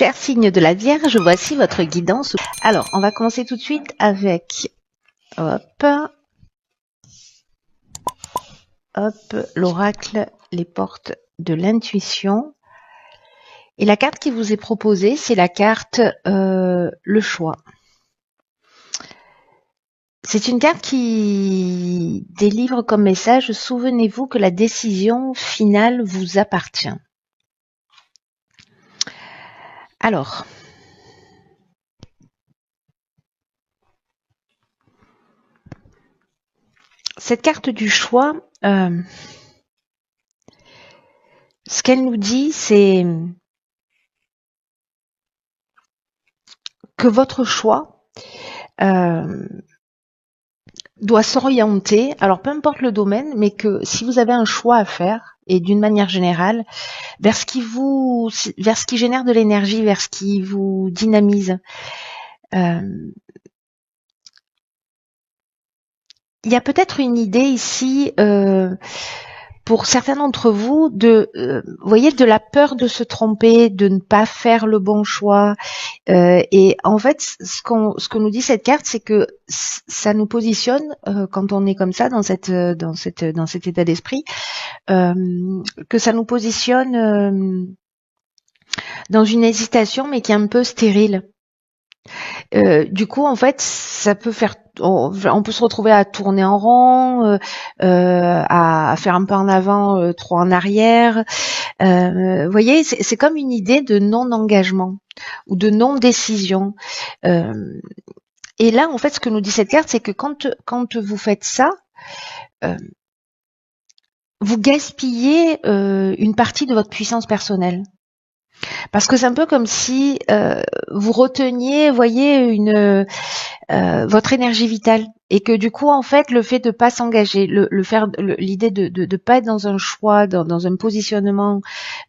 Cher signe de la Vierge, voici votre guidance. Alors, on va commencer tout de suite avec l'oracle, les portes de l'intuition. Et la carte qui vous est proposée, c'est la carte le choix. C'est une carte qui délivre comme message: souvenez-vous que la décision finale vous appartient. Alors, cette carte du choix, ce qu'elle nous dit, c'est que votre choix doit s'orienter, alors peu importe le domaine, mais que si vous avez un choix à faire, et d'une manière générale, vers ce qui génère de l'énergie, vers ce qui vous dynamise. Il y a peut-être une idée ici, pour certains d'entre vous, voyez, de la peur de se tromper, de ne pas faire le bon choix. Et en fait, ce que nous dit cette carte, c'est que ça nous positionne, quand on est comme ça dans cet état d'esprit, que ça nous positionne dans une hésitation, mais qui est un peu stérile. Du coup, en fait, ça peut faire, on peut se retrouver à tourner en rond, à faire un pas en avant, trop en arrière. Vous voyez, c'est comme une idée de non-engagement ou de non-décision. Et là, en fait, ce que nous dit cette carte, c'est que quand vous faites ça, vous gaspillez une partie de votre puissance personnelle. Parce que c'est un peu comme si vous reteniez, voyez, votre énergie vitale, et que du coup, en fait, le fait de pas s'engager, l'idée de pas être dans un choix, dans un positionnement,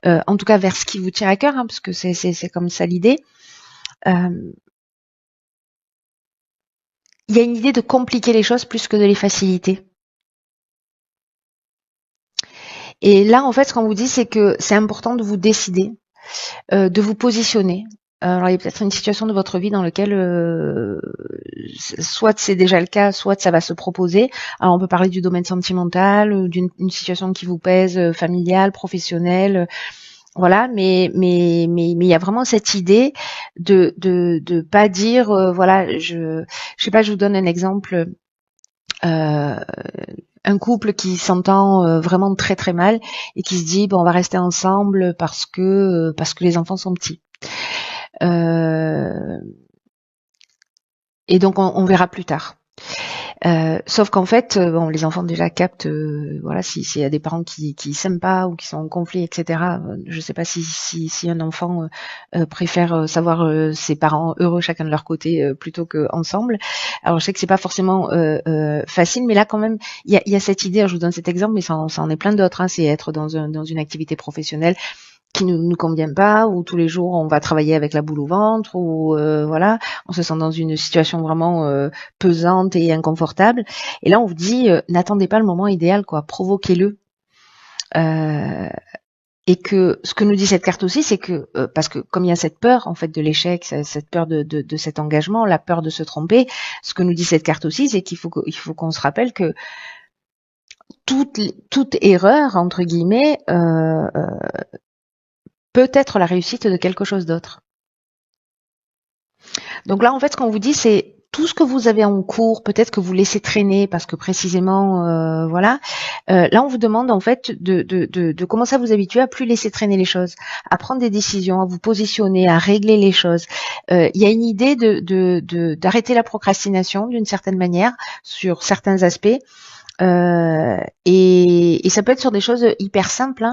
en tout cas vers ce qui vous tient à cœur, parce que c'est comme ça l'idée. Il y a une idée de compliquer les choses plus que de les faciliter. Et là, en fait, ce qu'on vous dit, c'est que c'est important de vous décider, de vous positionner. Alors, il y a peut-être une situation de votre vie dans laquelle soit c'est déjà le cas, soit ça va se proposer. Alors, on peut parler du domaine sentimental, d'une situation qui vous pèse, familiale, professionnelle, voilà. Mais il y a vraiment cette idée de pas dire, voilà, je sais pas, je vous donne un exemple. Un couple qui s'entend vraiment très très mal et qui se dit bon, on va rester ensemble parce que les enfants sont petits. Et donc on verra plus tard. Sauf qu'en fait, bon, les enfants déjà captent, voilà, s'il y a des parents qui s'aiment pas ou qui sont en conflit, etc. Je sais pas si un enfant préfère savoir ses parents heureux chacun de leur côté plutôt que ensemble. Alors je sais que c'est pas forcément facile, mais là quand même, il y a cette idée. Alors, je vous donne cet exemple, mais ça en est plein d'autres. C'est être dans une activité professionnelle qui ne nous convient pas, où tous les jours on va travailler avec la boule au ventre, ou voilà, on se sent dans une situation vraiment pesante et inconfortable. Et là on vous dit n'attendez pas le moment idéal, quoi, provoquez-le. Et que ce que nous dit cette carte aussi, c'est que parce que comme il y a cette peur en fait de l'échec, cette peur de cet engagement, la peur de se tromper, ce que nous dit cette carte aussi, c'est qu'il faut qu'on se rappelle que toute erreur entre guillemets peut être la réussite de quelque chose d'autre. Donc là, en fait, ce qu'on vous dit, c'est tout ce que vous avez en cours, peut-être que vous laissez traîner parce que précisément, voilà. Là, on vous demande en fait de commencer à vous habituer à plus laisser traîner les choses, à prendre des décisions, à vous positionner, à régler les choses. Il y a une idée d'arrêter la procrastination d'une certaine manière sur certains aspects. Et ça peut être sur des choses hyper simples.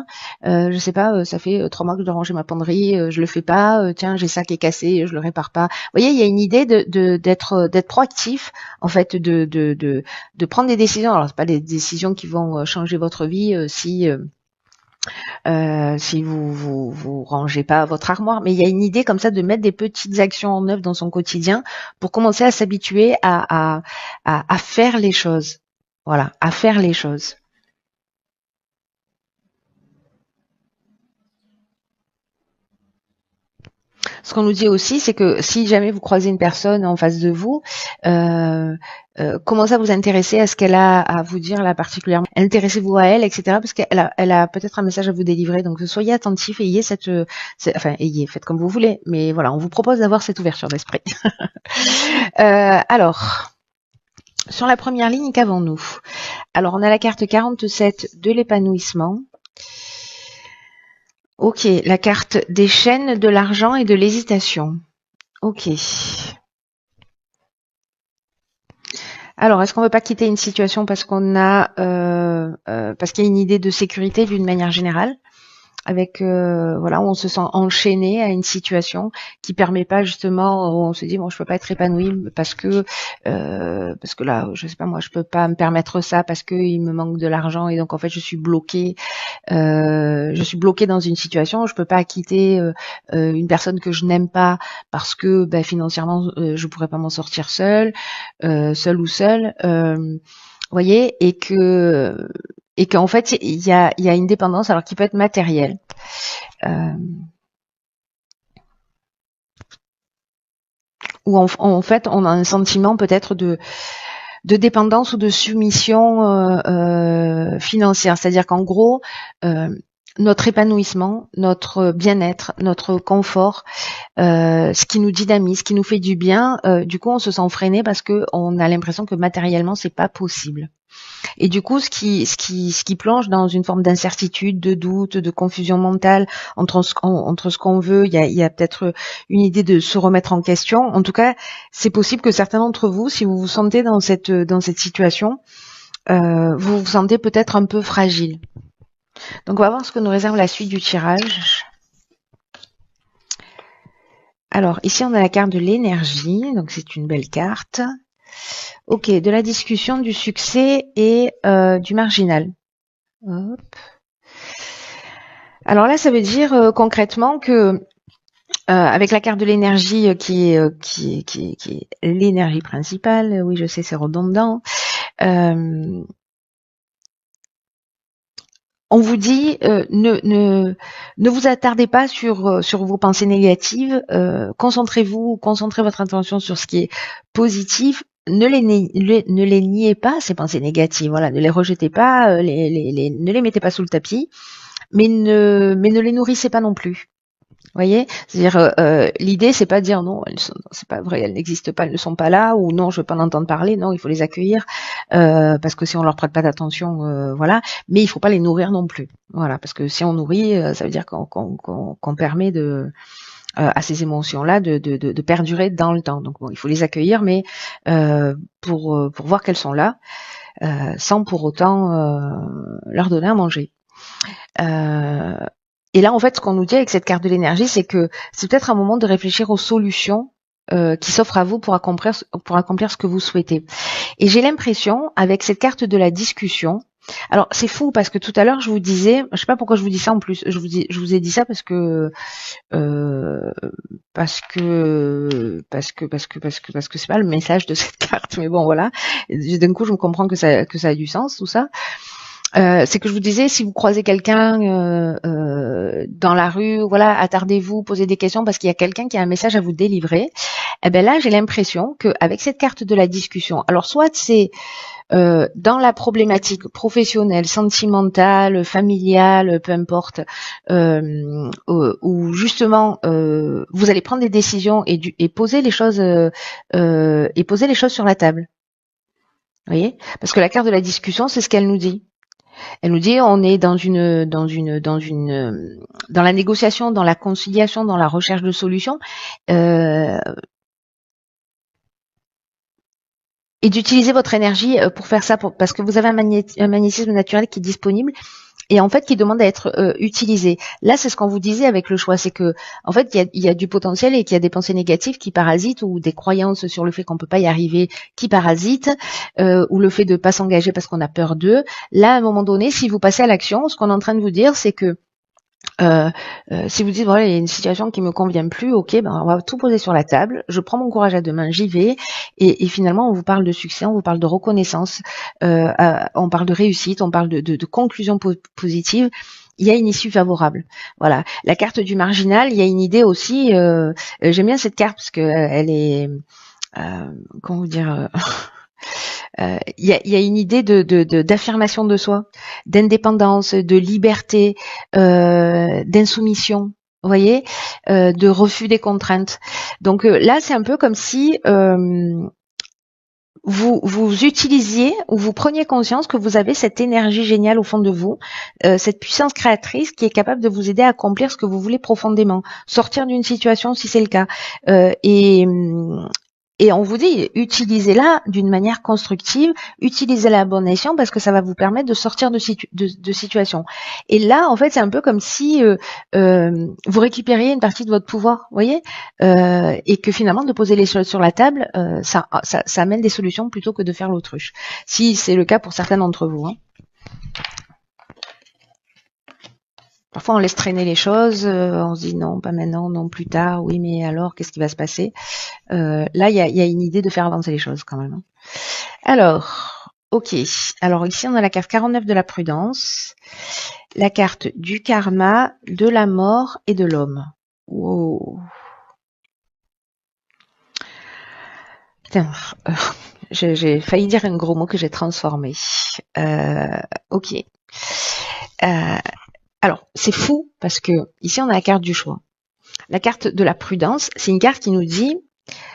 Je sais pas, ça fait 3 mois que je dois ranger ma penderie, je le fais pas. Tiens, j'ai ça qui est cassé, je le répare pas. Vous voyez, il y a une idée d'être proactif, en fait, de prendre des décisions. Alors c'est pas des décisions qui vont changer votre vie si vous rangez pas votre armoire, mais il y a une idée comme ça de mettre des petites actions en œuvre dans son quotidien pour commencer à s'habituer à faire les choses. Voilà, à faire les choses. Ce qu'on nous dit aussi, c'est que si jamais vous croisez une personne en face de vous, commencez à vous intéresser à ce qu'elle a à vous dire là particulièrement. Intéressez-vous à elle, etc. Parce qu'elle a peut-être un message à vous délivrer. Donc soyez attentifs et ayez faites comme vous voulez. Mais voilà, on vous propose d'avoir cette ouverture d'esprit. Alors, sur la première ligne, qu'avons-nous? Alors, on a la carte 47 de l'épanouissement. Ok, la carte des chaînes, de l'argent et de l'hésitation. Ok. Alors, est-ce qu'on ne veut pas quitter une situation parce qu'on a, parce qu'il y a une idée de sécurité d'une manière générale, avec voilà, où on se sent enchaîné à une situation qui permet pas justement, où on se dit bon, je peux pas être épanoui parce que là, je sais pas moi, je peux pas me permettre ça parce que il me manque de l'argent et donc en fait je suis bloquée dans une situation, je peux pas quitter une personne que je n'aime pas parce que financièrement je pourrais pas m'en sortir seule ou seule, voyez, et qu'en fait il y a une dépendance alors qui peut être matérielle. Où en fait on a un sentiment peut-être de dépendance ou de soumission financière, c'est-à-dire qu'en gros notre épanouissement, notre bien-être, notre confort, ce qui nous dynamise, ce qui nous fait du bien, du coup on se sent freiné parce que on a l'impression que matériellement c'est pas possible. Et du coup, ce qui plonge dans une forme d'incertitude, de doute, de confusion mentale entre ce qu'on veut, il y a peut-être une idée de se remettre en question. En tout cas, c'est possible que certains d'entre vous, si vous vous sentez dans cette situation, vous vous sentez peut-être un peu fragile. Donc, on va voir ce que nous réserve la suite du tirage. Alors, ici, on a la carte de l'énergie, donc c'est une belle carte. Ok, de la discussion, du succès et du marginal. Hop. Alors là, ça veut dire concrètement que avec la carte de l'énergie qui est l'énergie principale, oui, je sais, c'est redondant. On vous dit ne vous attardez pas sur vos pensées négatives. Concentrez votre attention sur ce qui est positif. Ne les niez pas, ces pensées négatives. Voilà, ne les rejetez pas, ne les mettez pas sous le tapis, mais ne les nourrissez pas non plus. Voyez, c'est-à-dire l'idée c'est pas de dire non, c'est pas vrai, elles n'existent pas, elles ne sont pas là, ou non, je veux pas en entendre parler. Non, il faut les accueillir parce que si on leur prête pas d'attention, voilà. Mais il faut pas les nourrir non plus. Voilà, parce que si on nourrit, ça veut dire qu'on permet à ces émotions-là de perdurer dans le temps. Donc bon, il faut les accueillir, mais pour voir qu'elles sont là, sans pour autant leur donner à manger. Et là, en fait, ce qu'on nous dit avec cette carte de l'énergie, c'est que c'est peut-être un moment de réfléchir aux solutions qui s'offrent à vous pour accomplir ce que vous souhaitez. Et j'ai l'impression, avec cette carte de la discussion, alors c'est fou parce que tout à l'heure je vous disais, je sais pas pourquoi je vous dis ça en plus, je vous ai dit ça parce que c'est pas le message de cette carte, mais bon voilà. D'un coup je me comprends que ça a du sens tout ça. C'est que je vous disais, si vous croisez quelqu'un dans la rue, voilà, attardez-vous, posez des questions parce qu'il y a quelqu'un qui a un message à vous délivrer. Et ben là, j'ai l'impression qu'avec cette carte de la discussion, alors soit c'est dans la problématique professionnelle, sentimentale, familiale, peu importe, où justement vous allez prendre des décisions et poser les choses sur la table. Vous voyez, parce que la carte de la discussion, c'est ce qu'elle nous dit. Elle nous dit on est dans la négociation, dans la conciliation, dans la recherche de solutions, et d'utiliser votre énergie pour faire ça, parce que vous avez un magnétisme naturel qui est disponible et en fait qui demande à être utilisé. Là, c'est ce qu'on vous disait avec le choix, c'est que en fait il y a du potentiel et qu'il y a des pensées négatives qui parasitent ou des croyances sur le fait qu'on peut pas y arriver qui parasitent ou le fait de pas s'engager parce qu'on a peur d'eux. Là, à un moment donné, si vous passez à l'action, ce qu'on est en train de vous dire, c'est que si vous dites voilà, il y a une situation qui me convient plus, ok, on va tout poser sur la table. Je prends mon courage à deux mains, j'y vais. Et finalement, on vous parle de succès, on vous parle de reconnaissance, on parle de réussite, on parle de conclusion positive. il y a une issue favorable. Voilà. La carte du marginal, il y a une idée aussi. J'aime bien cette carte parce que elle est, comment vous dire, il y a une idée d'affirmation de soi, d'indépendance, de liberté, d'insoumission. Vous voyez, de refus des contraintes. Donc là, c'est un peu comme si vous utilisiez ou vous preniez conscience que vous avez cette énergie géniale au fond de vous, cette puissance créatrice qui est capable de vous aider à accomplir ce que vous voulez profondément, sortir d'une situation si c'est le cas. Et on vous dit, utilisez-la d'une manière constructive, utilisez-la à bon escient parce que ça va vous permettre de sortir de situation. Et là, en fait, c'est un peu comme si vous récupériez une partie de votre pouvoir, vous voyez, et que finalement, de poser les choses sur la table, ça amène des solutions plutôt que de faire l'autruche. Si c'est le cas pour certains d'entre vous. Hein. Parfois, on laisse traîner les choses, on se dit non, pas maintenant, non, plus tard, oui, mais alors, qu'est-ce qui va se passer? Là, il y a une idée de faire avancer les choses quand même. Hein. Alors, ok. Alors ici, on a la carte 49 de la prudence, la carte du karma, de la mort et de l'homme. Wow. Putain, j'ai failli dire un gros mot que j'ai transformé. Ok. Alors, c'est fou parce que ici, on a la carte du choix. La carte de la prudence, c'est une carte qui nous dit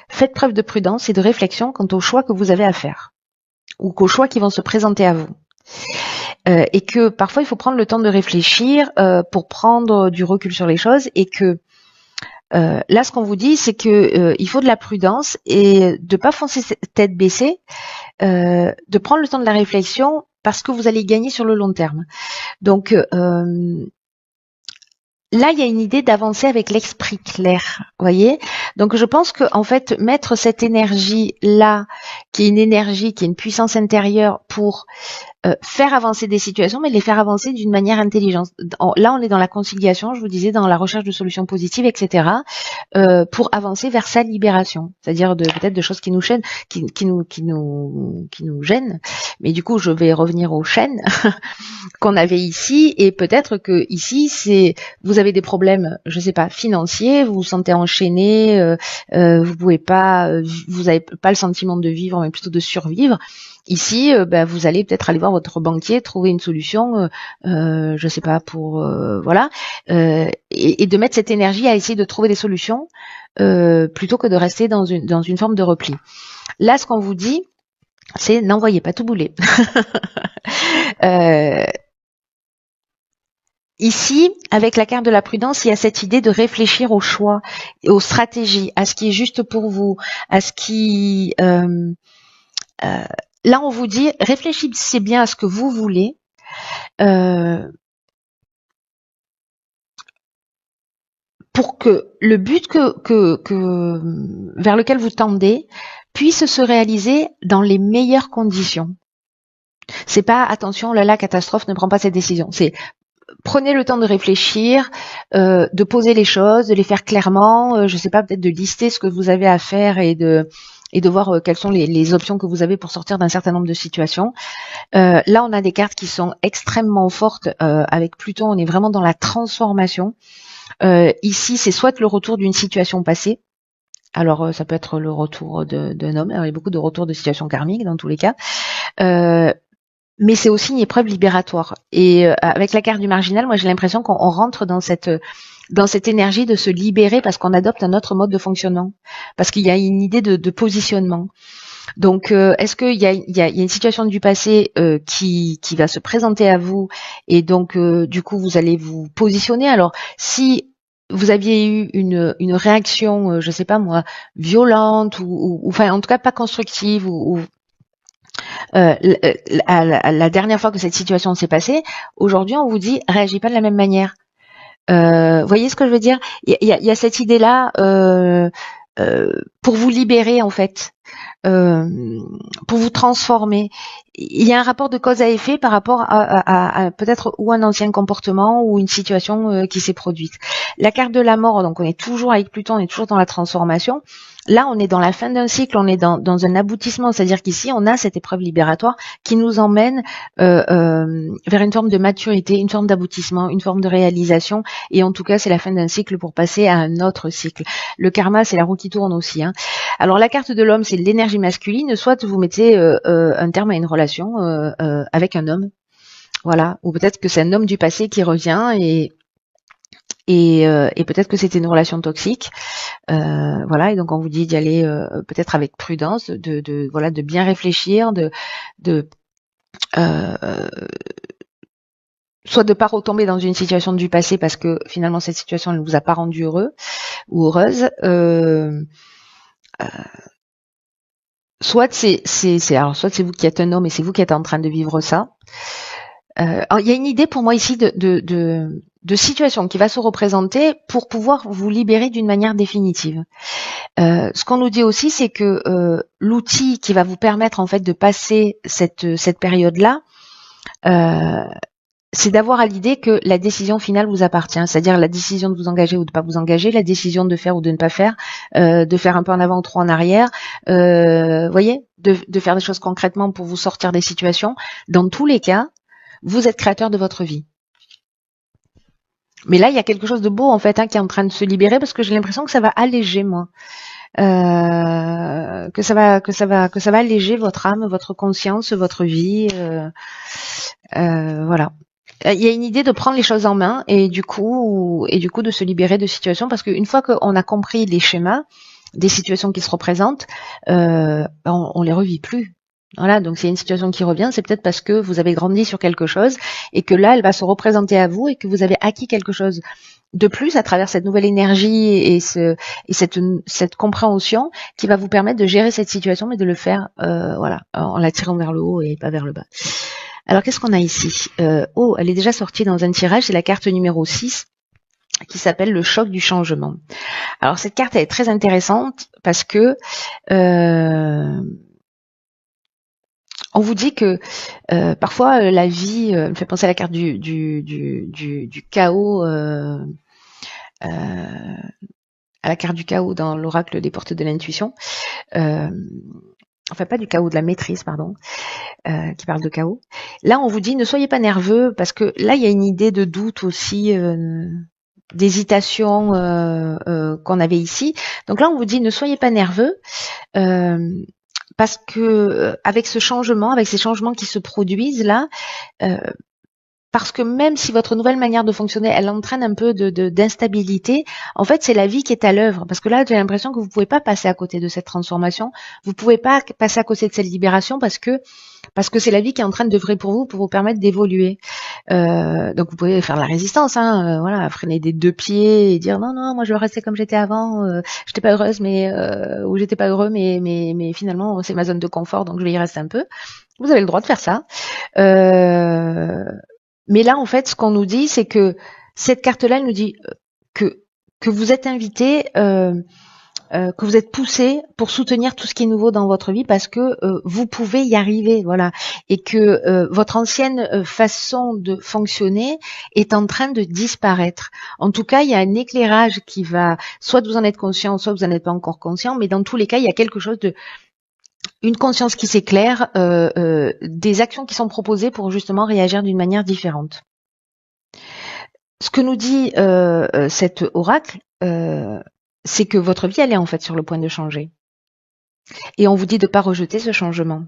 faites preuve de prudence et de réflexion quant aux choix que vous avez à faire ou qu'aux choix qui vont se présenter à vous. Et que parfois, il faut prendre le temps de réfléchir pour prendre du recul sur les choses et que là, ce qu'on vous dit, c'est que il faut de la prudence et de pas foncer tête baissée, de prendre le temps de la réflexion parce que vous allez gagner sur le long terme. Donc là, il y a une idée d'avancer avec l'esprit clair, voyez. Donc, je pense que en fait, mettre cette énergie-là, qui est une énergie, qui est une puissance intérieure, pour faire avancer des situations, mais les faire avancer d'une manière intelligente. Là, on est dans la conciliation, je vous disais, dans la recherche de solutions positives, etc., pour avancer vers sa libération, c'est-à-dire peut-être de choses qui nous gênent, qui nous gênent. Mais du coup, je vais revenir aux chaînes qu'on avait ici, et peut-être que ici, vous avez des problèmes, je sais pas, financiers, vous vous sentez enchaîné, vous pouvez pas, vous avez pas le sentiment de vivre, mais plutôt de survivre. Ici, vous allez peut-être aller voir votre banquier, trouver une solution, je sais pas, pour voilà, et de mettre cette énergie à essayer de trouver des solutions plutôt que de rester dans une forme de repli. Là, ce qu'on vous dit, c'est n'envoyez pas tout bouler. Ici, avec la carte de la prudence, il y a cette idée de réfléchir aux choix, aux stratégies, à ce qui est juste pour vous, à ce qui là, on vous dit, réfléchissez bien à ce que vous voulez. Pour que le but vers lequel vous tendez puisse se réaliser dans les meilleures conditions. C'est pas attention, là, catastrophe, ne prends pas cette décision. C'est prenez le temps de réfléchir, de poser les choses, de les faire clairement. Je sais pas, peut-être de lister ce que vous avez à faire et de voir quelles sont les options que vous avez pour sortir d'un certain nombre de situations. Là, on a des cartes qui sont extrêmement fortes. Avec Pluton, on est vraiment dans la transformation. Ici, c'est soit le retour d'une situation passée. Alors, ça peut être le retour d'un homme. Alors, il y a beaucoup de retours de situations karmiques dans tous les cas. Mais c'est aussi une épreuve libératoire. Et avec la carte du marginal, moi, j'ai l'impression qu'on rentre dans cette énergie de se libérer parce qu'on adopte un autre mode de fonctionnement, parce qu'il y a une idée de positionnement. Donc, est-ce qu'il y a une situation du passé qui va se présenter à vous et donc du coup vous allez vous positionner. Alors, si vous aviez eu une réaction, je sais pas moi, violente ou enfin en tout cas pas constructive ou la dernière fois que cette situation s'est passée, aujourd'hui on vous dit réagis pas de la même manière. Voyez ce que je veux dire ? Il y a cette idée-là pour vous libérer en fait. pour vous transformer. Il y a un rapport de cause à effet par rapport à peut-être ou un ancien comportement ou une situation qui s'est produite. La carte de la mort, donc on est toujours avec Pluton, on est toujours dans la transformation. Là, on est dans la fin d'un cycle, on est dans un aboutissement, c'est-à-dire qu'ici, on a cette épreuve libératoire qui nous emmène vers une forme de maturité, une forme d'aboutissement, une forme de réalisation, et en tout cas, c'est la fin d'un cycle pour passer à un autre cycle. Le karma, c'est la roue qui tourne aussi. Alors, la carte de l'homme, c'est l'énergie masculine, soit vous mettez un terme à une relation avec un homme, voilà, ou peut-être que c'est un homme du passé qui revient et peut-être que c'était une relation toxique, voilà, et donc on vous dit d'y aller peut-être avec prudence, de bien réfléchir, soit de pas retomber dans une situation du passé parce que finalement cette situation ne vous a pas rendu heureux ou heureuse, soit c'est vous qui êtes un homme et c'est vous qui êtes en train de vivre ça. Alors, il y a une idée pour moi ici de situation qui va se représenter pour pouvoir vous libérer d'une manière définitive. Ce qu'on nous dit aussi, c'est que l'outil qui va vous permettre en fait de passer cette période-là, c'est d'avoir à l'idée que la décision finale vous appartient, c'est-à-dire la décision de vous engager ou de ne pas vous engager, la décision de faire ou de ne pas faire, de faire un peu en avant ou trop en arrière, voyez, de faire des choses concrètement pour vous sortir des situations. Dans tous les cas, vous êtes créateur de votre vie. Mais là, il y a quelque chose de beau en fait qui est en train de se libérer parce que j'ai l'impression que ça va alléger moi. Que ça va alléger votre âme, votre conscience, votre vie, voilà. Il y a une idée de prendre les choses en main et du coup de se libérer de situations parce qu'une fois qu'on a compris les schémas des situations qui se représentent, on les revit plus. Voilà, donc s'il y a une situation qui revient, c'est peut-être parce que vous avez grandi sur quelque chose et que là, elle va se représenter à vous et que vous avez acquis quelque chose de plus à travers cette nouvelle énergie et cette compréhension qui va vous permettre de gérer cette situation, mais de le faire voilà, en la tirant vers le haut et pas vers le bas. Alors, qu'est-ce qu'on a ici elle est déjà sortie dans un tirage, c'est la carte numéro 6 qui s'appelle le choc du changement. Alors, cette carte, elle est très intéressante parce que on vous dit que parfois la vie me fait penser à la carte du chaos, à la carte du chaos dans l'oracle des portes de l'intuition. Enfin, pas du chaos, de la maîtrise, pardon, qui parle de chaos. Là, on vous dit ne soyez pas nerveux parce que là, il y a une idée de doute aussi, d'hésitation qu'on avait ici. Donc là, on vous dit ne soyez pas nerveux. Parce que avec ce changement, avec ces changements qui se produisent là, parce que même si votre nouvelle manière de fonctionner, elle entraîne un peu d'instabilité, en fait, c'est la vie qui est à l'œuvre. Parce que là, j'ai l'impression que vous pouvez pas passer à côté de cette transformation. Vous pouvez pas passer à côté de cette libération parce que c'est la vie qui est en train d'œuvrer pour vous permettre d'évoluer. Donc vous pouvez faire la résistance, voilà, freiner des deux pieds et dire non, moi je veux rester comme j'étais avant. J'étais pas heureuse, ou j'étais pas heureux, mais finalement c'est ma zone de confort, donc je vais y rester un peu. Vous avez le droit de faire ça. Mais là, en fait, ce qu'on nous dit, c'est que cette carte-là, elle nous dit que vous êtes invité, que vous êtes poussé pour soutenir tout ce qui est nouveau dans votre vie parce que vous pouvez y arriver, voilà, et que votre ancienne façon de fonctionner est en train de disparaître. En tout cas, il y a un éclairage qui va, soit vous en êtes conscient, soit vous n'en êtes pas encore conscient, mais dans tous les cas, il y a quelque chose une conscience qui s'éclaire, des actions qui sont proposées pour justement réagir d'une manière différente. Ce que nous dit cet oracle, c'est que votre vie, elle est en fait sur le point de changer. Et on vous dit de ne pas rejeter ce changement.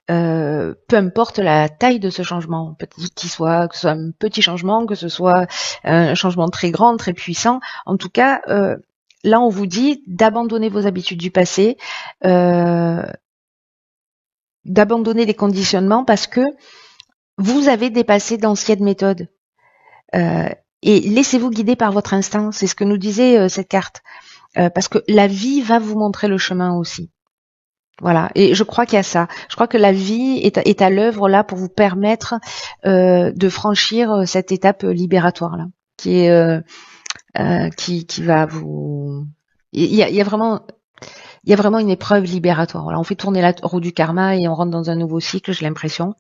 Peu importe la taille de ce changement, que ce soit un petit changement, que ce soit un changement très grand, très puissant. En tout cas, là, on vous dit d'abandonner vos habitudes du passé, d'abandonner les conditionnements parce que vous avez dépassé d'anciennes méthodes. Et laissez-vous guider par votre instinct, c'est ce que nous disait cette carte. Parce que la vie va vous montrer le chemin aussi. Voilà, et je crois qu'il y a ça. Je crois que la vie est à l'œuvre là pour vous permettre de franchir cette étape libératoire là, qui est qui va vous. Il y a vraiment il y a vraiment une épreuve libératoire. Voilà, on fait tourner la roue du karma et on rentre dans un nouveau cycle, j'ai l'impression.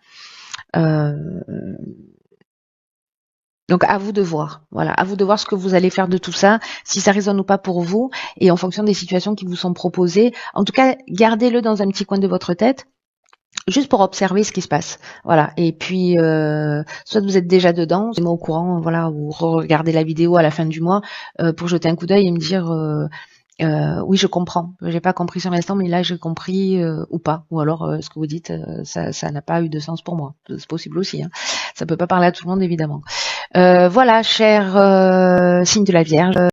Donc à vous de voir, voilà, à vous de voir ce que vous allez faire de tout ça, si ça résonne ou pas pour vous, et en fonction des situations qui vous sont proposées. En tout cas, gardez-le dans un petit coin de votre tête, juste pour observer ce qui se passe, voilà. Et puis, soit vous êtes déjà dedans, vous êtes au courant, voilà, ou regardez la vidéo à la fin du mois pour jeter un coup d'œil et me dire. Oui, je comprends. J'ai pas compris sur l'instant, mais là j'ai compris ou pas. Ou alors ce que vous dites, ça n'a pas eu de sens pour moi. C'est possible aussi. Hein. Ça peut pas parler à tout le monde évidemment. Voilà, cher signe de la Vierge.